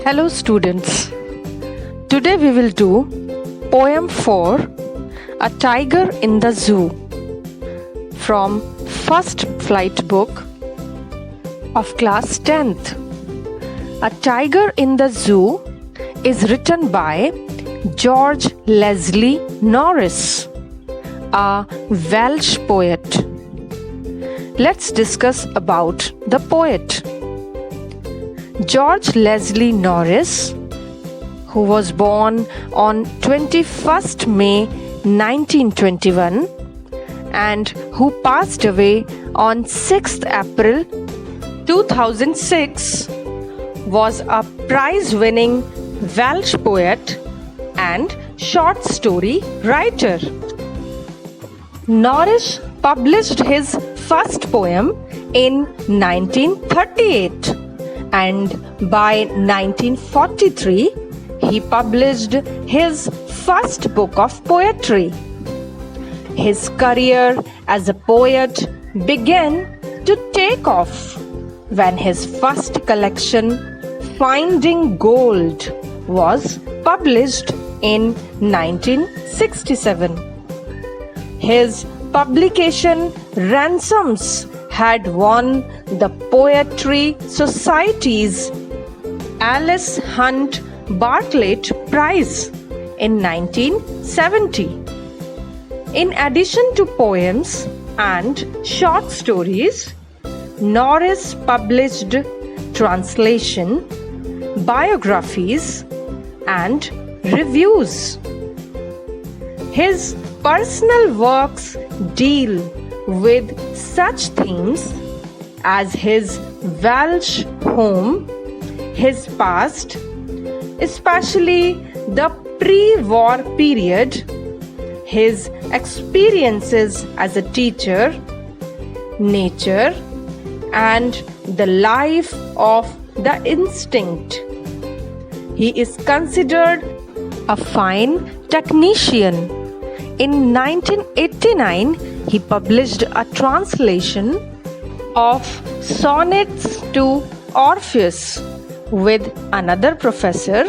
Hello students, today we will do Poem 4, A Tiger in the Zoo from First Flight book of class 10th. A Tiger in the Zoo is written by George Leslie Norris, a Welsh poet. Let's discuss about the poet. George Leslie Norris, who was born on 21st May 1921 and who passed away on 6th April 2006, was a prize-winning Welsh poet and short story writer. Norris published his first poem in 1938. And by 1943, he published his first book of poetry. His career as a poet began to take off when his first collection, Finding Gold, was published in 1967. His publication Ransoms had won the Poetry Society's Alice Hunt Bartlett Prize in 1970. In addition to poems and short stories, Norris published translation, biographies, and reviews. His personal works deal with such themes as his Welsh home, his past, especially the pre-war period, his experiences as a teacher, nature, and the life of the instinct. He is considered a fine technician. In 1989, he published a translation of Sonnets to Orpheus with another professor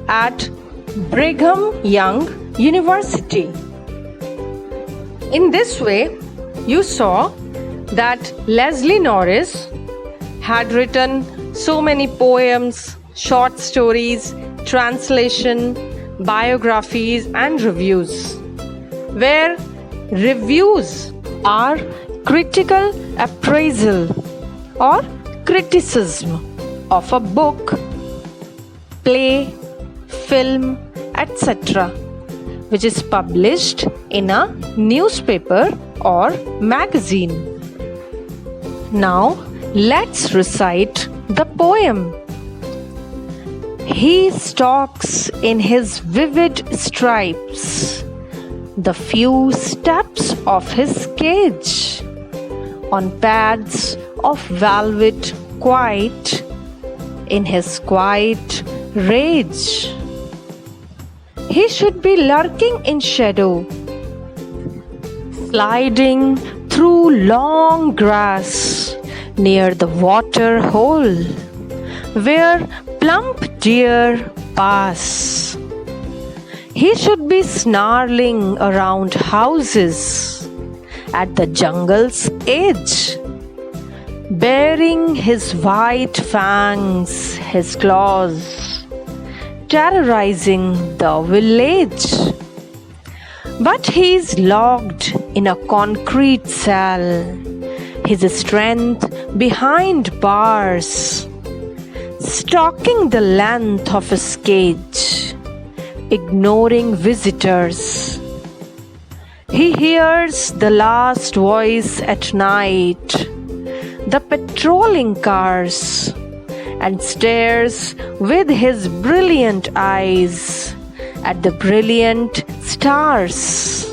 at Brigham Young University. In this way, you saw that Leslie Norris had written so many poems, short stories, translation, biographies, and reviews, where reviews are critical appraisal or criticism of a book, play, film, etc., which is published in a newspaper or magazine. Now, let's recite the poem. He stalks in his vivid stripes, the few steps of his cage, on pads of velvet quiet, in his quiet rage. He should be lurking in shadow, sliding through long grass near the water hole, where plump deer pass. He should be snarling around houses at the jungle's edge, baring his white fangs, his claws, terrorizing the village. But he is locked in a concrete cell, his strength behind bars, stalking the length of his cage, ignoring visitors. He hears the last voice at night, the patrolling cars, and stares with his brilliant eyes at the brilliant stars.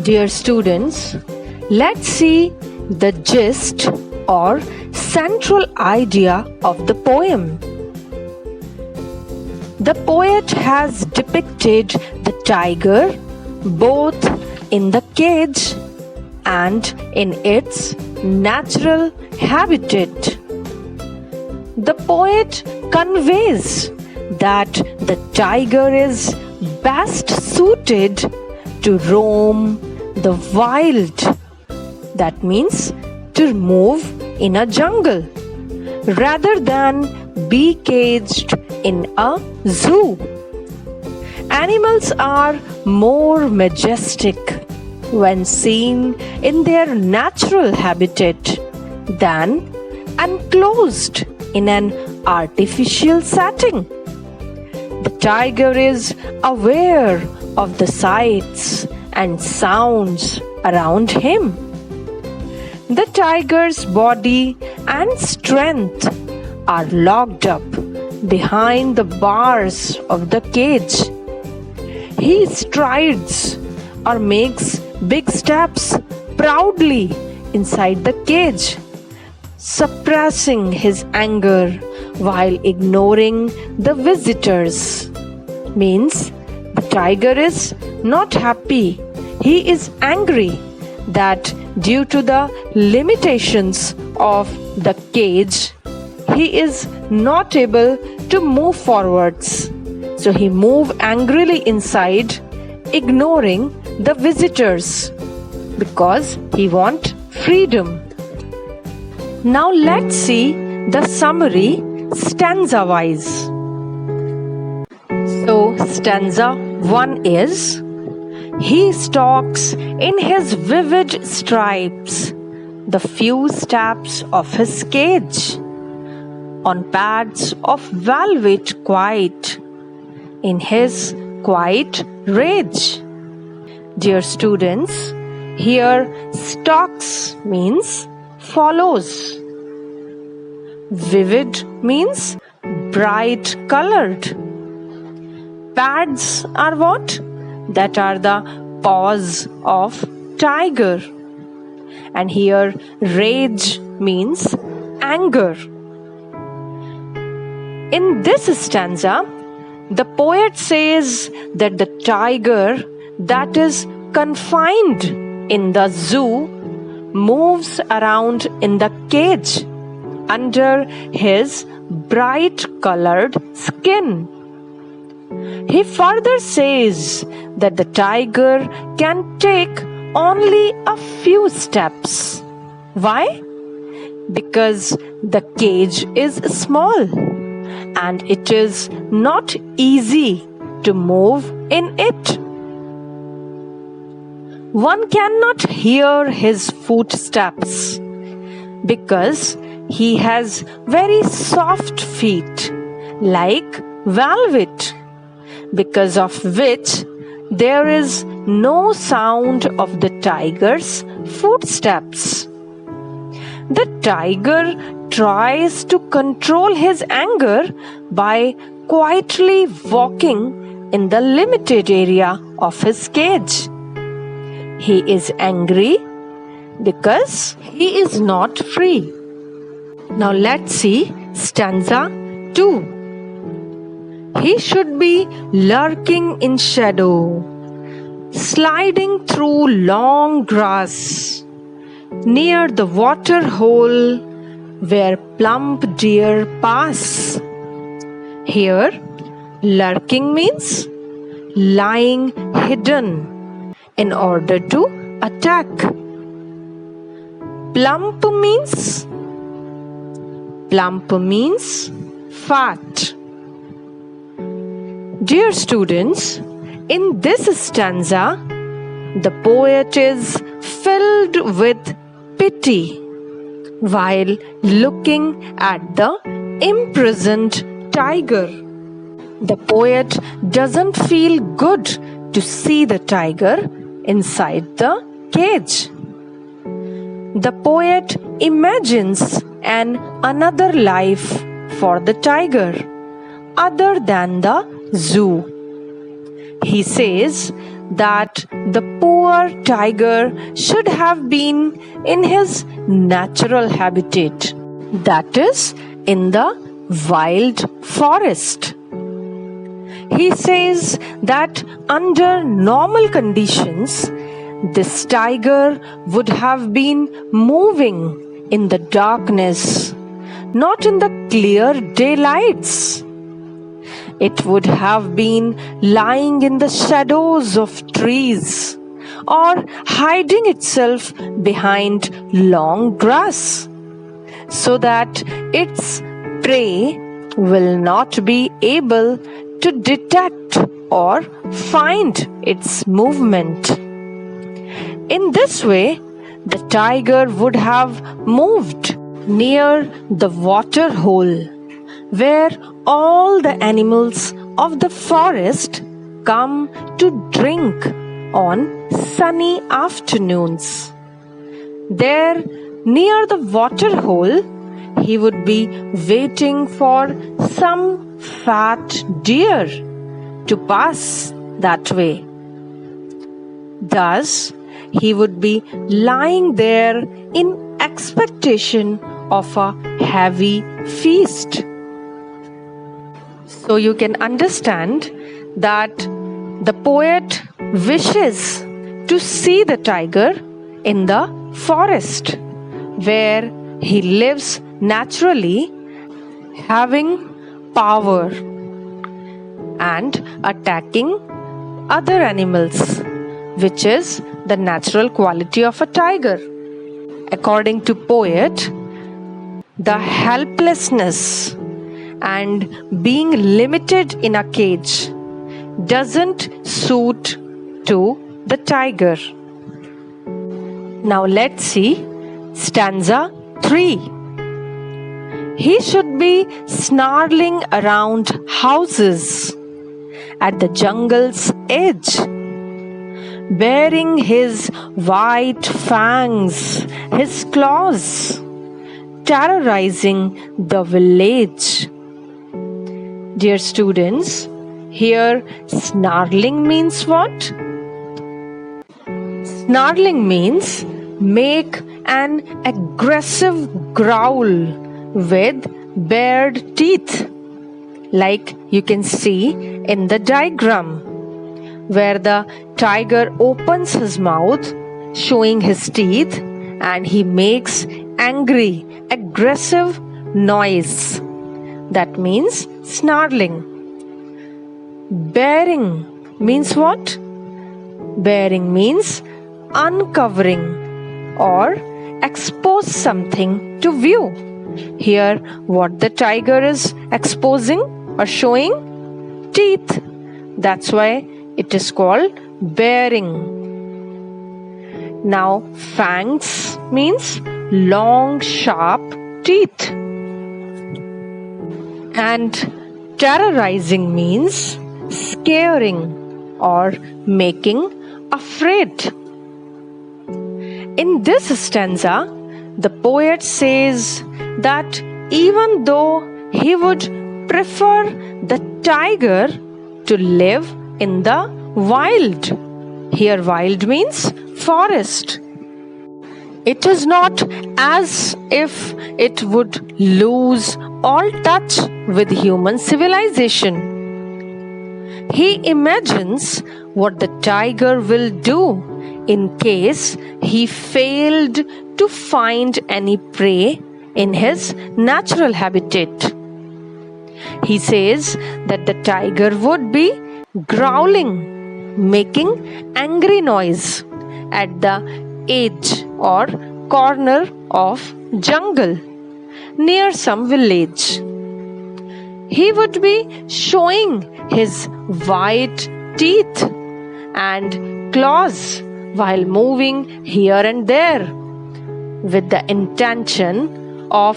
Dear students, let's see the gist or central idea of the poem. The poet has depicted the tiger both in the cage and in its natural habitat. The poet conveys that the tiger is best suited to roam the wild. That means to move in a jungle rather than be caged in a zoo. Animals are more majestic when seen in their natural habitat than enclosed in an artificial setting. The tiger is aware of the sights and sounds around him. The tiger's body and strength are locked up behind the bars of the cage. He strides or makes big steps proudly inside the cage, suppressing his anger while ignoring the visitors. Means the tiger is not happy. He is angry that due to the limitations of the cage, he is not able to move forwards. So he moves angrily inside, ignoring the visitors because he wants freedom. Now let's see the summary stanza-wise. So stanza 1 is: he stalks in his vivid stripes the few steps of his cage, on pads of velvet quiet, in his quiet rage. Dear students, here stalks means follows. Vivid means bright colored. Pads are what? That are the paws of tiger. And here rage means anger. In this stanza, the poet says that the tiger that is confined in the zoo moves around in the cage under his bright colored skin. He further says that the tiger can take only a few steps. Why? Because the cage is small and it is not easy to move in it. One cannot hear his footsteps because he has very soft feet like velvet, because of which there is no sound of the tiger's footsteps. The tiger tries to control his anger by quietly walking in the limited area of his cage. He is angry because he is not free. Now let's see stanza 2. He should be lurking in shadow, sliding through long grass, near the water hole where plump deer pass. Here, lurking means lying hidden in order to attack. Plump means fat. Dear students, in this stanza, the poet is filled with pity while looking at the imprisoned tiger. The poet doesn't feel good to see the tiger inside the cage. The poet imagines another life for the tiger other than the zoo. He says that the poor tiger should have been in his natural habitat, that is, in the wild forest. He says that under normal conditions, this tiger would have been moving in the darkness, not in the clear daylights. It would have been lying in the shadows of trees or hiding itself behind long grass, so that its prey will not be able to detect or find its movement. In this way, the tiger would have moved near the water hole, where all the animals of the forest come to drink on sunny afternoons. There, near the water hole, he would be waiting for some fat deer to pass that way. Thus, he would be lying there in expectation of a heavy feast. So you can understand that the poet wishes to see the tiger in the forest, where he lives naturally, having power and attacking other animals, which is the natural quality of a tiger. According to poet, the helplessness and being limited in a cage doesn't suit to the tiger. Now let's see stanza 3. He should be snarling around houses at the jungle's edge, baring his white fangs, his claws, terrorizing the village. Dear students, here snarling means what? Snarling means make an aggressive growl with bared teeth, like you can see in the diagram, where the tiger opens his mouth, showing his teeth, and he makes angry, aggressive noise. That means snarling. Baring means what? Baring means uncovering or expose something to view. Here, what the tiger is exposing or showing? Teeth. That's why it is called baring. Now, fangs means long, sharp teeth. And terrorizing means scaring or making afraid. In this stanza, the poet says that even though he would prefer the tiger to live in the wild, here wild means forest, it is not as if it would lose all touch with human civilization. He imagines what the tiger will do in case he failed to find any prey in his natural habitat. He says that the tiger would be growling, making angry noise at the edge or corner of jungle near some village. He would be showing his white teeth and claws while moving here and there with the intention of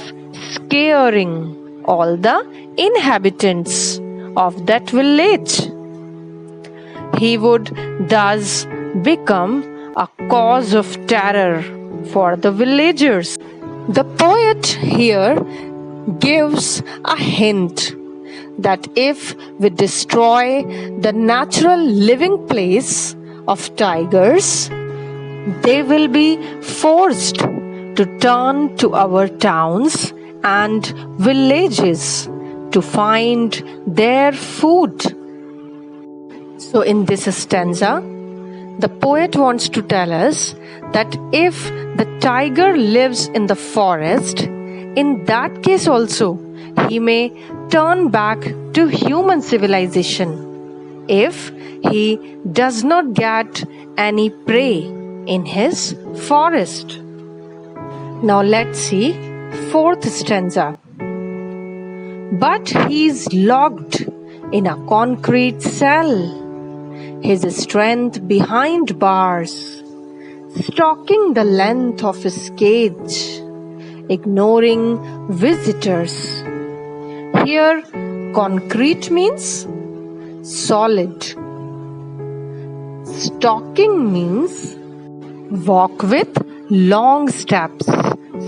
scaring all the inhabitants of that village. He would thus become a cause of terror for the villagers. The poet here gives a hint that if we destroy the natural living place of tigers, they will be forced to turn to our towns and villages to find their food. So in this stanza, the poet wants to tell us that if the tiger lives in the forest, in that case also, he may turn back to human civilization if he does not get any prey in his forest. Now let's see fourth stanza. But he's locked in a concrete cell, his strength behind bars, stalking the length of his cage, ignoring visitors. Here, concrete means solid. Stalking means walk with long steps,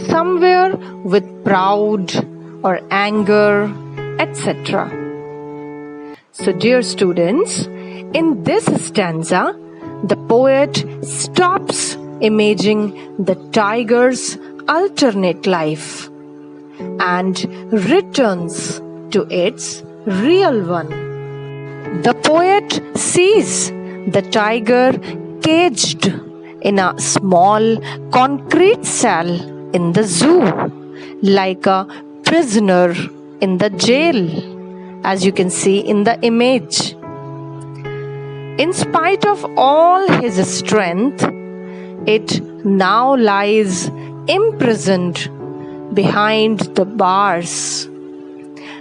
somewhere with pride or anger, etc. So, dear students, in this stanza, the poet stops imaging the tiger's alternate life and returns to its real one. The poet sees the tiger caged in a small concrete cell in the zoo, like a prisoner in the jail, as you can see in the image. In spite of all his strength, it now lies imprisoned behind the bars.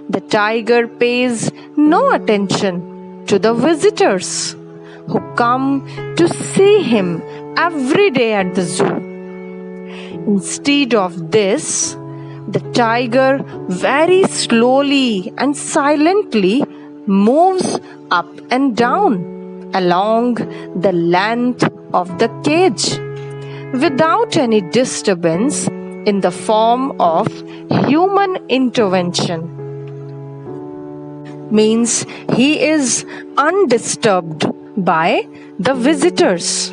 The tiger pays no attention to the visitors who come to see him every day at the zoo. Instead of this, the tiger very slowly and silently moves up and down along the length of the cage without any disturbance in the form of human intervention. Means he is undisturbed by the visitors,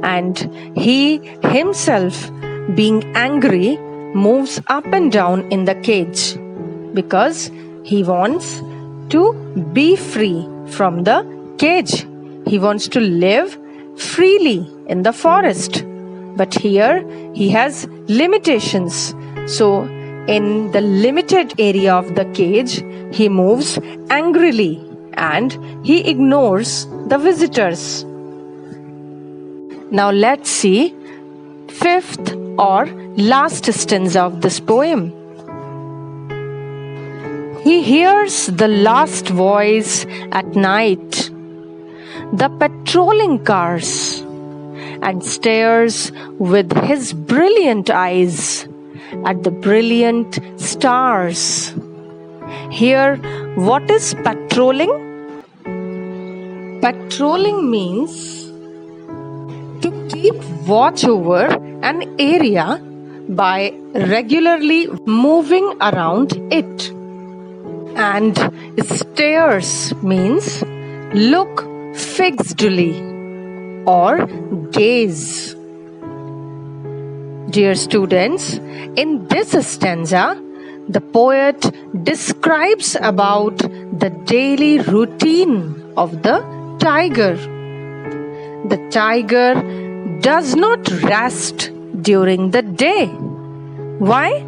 and he himself, being angry, moves up and down in the cage because he wants to be free from the cage. He wants to live freely in the forest. But here he has limitations. So in the limited area of the cage, he moves angrily and he ignores the visitors. Now let's see fifth or last stanza of this poem. He hears the last voice at night, the patrolling cars, and stares with his brilliant eyes at the brilliant stars. Here, what is patrolling? Patrolling means to keep watch over an area by regularly moving around it. And stares means look fixedly or gaze. Dear students, in this stanza, the poet describes about the daily routine of the tiger. The tiger does not rest during the day. Why?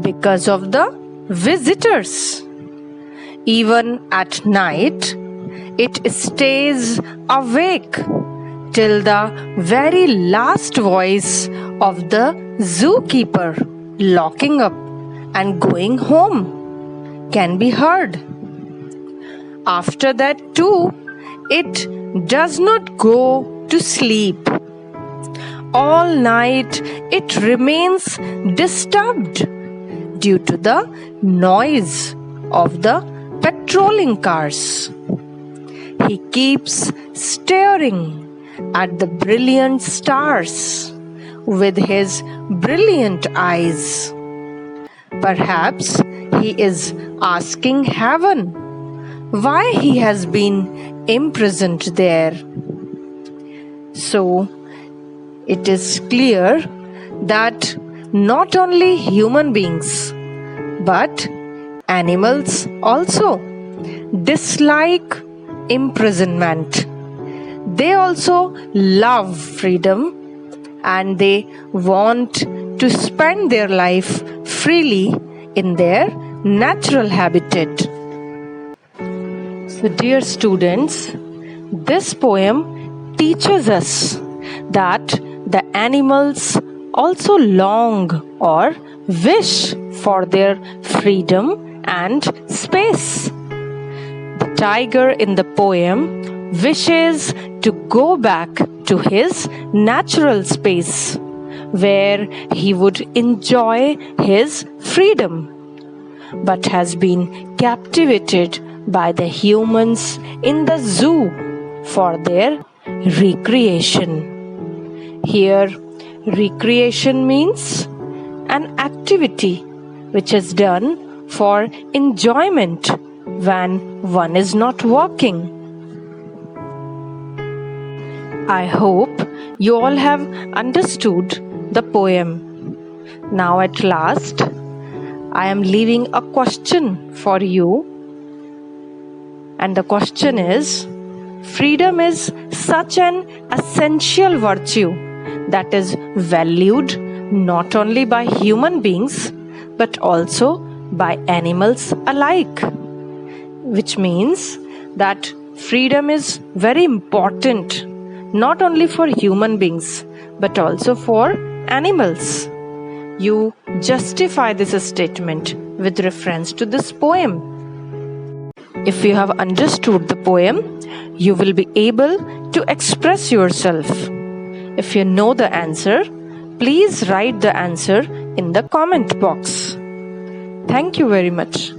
Because of the visitors. Even at night, it stays awake till the very last voice of the zookeeper locking up and going home can be heard. After that too, it does not go to sleep. All night it remains disturbed due to the noise of the patrolling cars. He keeps staring at the brilliant stars with his brilliant eyes. Perhaps he is asking heaven why he has been imprisoned there. So, it is clear that not only human beings but animals also dislike imprisonment. They also love freedom and they want to spend their life freely in their natural habitat. So, dear students, this poem teaches us that the animals also long or wish for their freedom and space. The tiger in the poem wishes to go back to his natural space, where he would enjoy his freedom, but has been captivated by the humans in the zoo for their recreation. Here, recreation means an activity which is done for enjoyment when one is not working. I hope you all have understood the poem. Now at last, I am leaving a question for you. And the question is, freedom is such an essential virtue that is valued not only by human beings but also by animals alike. Which means that freedom is very important not only for human beings but also for animals. You justify this statement with reference to this poem. If you have understood the poem, you will be able to express yourself. If you know the answer, please write the answer in the comment box. Thank you very much.